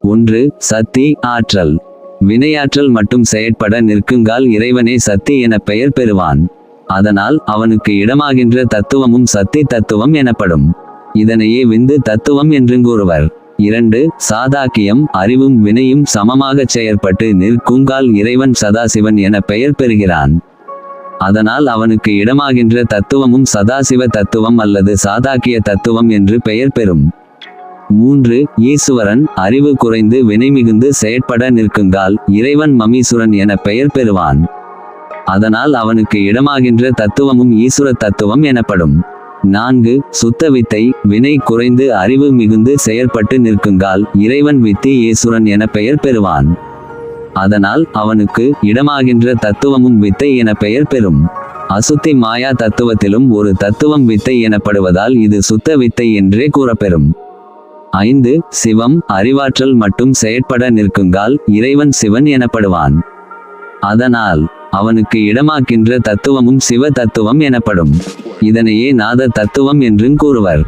ஒன்று. சக்தி ஆற்றல். வினையாற்றல் மட்டும் செயற்பட நிற்குங்கால் இறைவனே சக்தி என பெயர் பெறுவான். அதனால் அவனுக்கு இடமாகின்ற தத்துவமும் சக்தி தத்துவம் எனப்படும். இதனையே விந்து தத்துவம் என்றும் கூறுவர். 2. சாதாக்கியம். அறிவும் வினையும் சமமாகச் செயற்பட்டு நிற்குங்கால் இறைவன் சதாசிவன் என பெயர் பெறுகிறான். அதனால் அவனுக்கு இடமாகின்ற தத்துவமும் சதாசிவ தத்துவம் அல்லது சாதாக்கிய தத்துவம் என்று பெயர் பெறும். 3. ஈசுவரன். அறிவு குறைந்து வினை மிகுந்து செயற்பட நிற்குங்கால் இறைவன் மமீசுரன் என பெயர் பெறுவான். அதனால் அவனுக்கு இடமாகின்ற தத்துவமும் ஈசுர தத்துவம் எனப்படும். 4. சுத்த வித்தை. வினை குறைந்து அறிவு மிகுந்து செயற்பட்டு நிற்குங்கால் இறைவன் வித்தி ஈசுரன் என பெயர் பெறுவான். அதனால் அவனுக்கு இடமாகின்ற தத்துவமும் வித்தை என பெயர் பெறும். அசுத்தி மாயா தத்துவத்திலும் ஒரு தத்துவம் வித்தை எனப்படுவதால் இது சுத்த வித்தை என்றே கூறப்பெறும். 5. சிவம். அறிவாற்றல் மட்டும் செயற்பட நிற்குங்கால் இறைவன் சிவன் எனப்படுவான். அதனால் அவனுக்கு இடமாக்கின்ற தத்துவமும் சிவ தத்துவம் எனப்படும். இதனையே நாத தத்துவம் என்றும் கூறுவர்.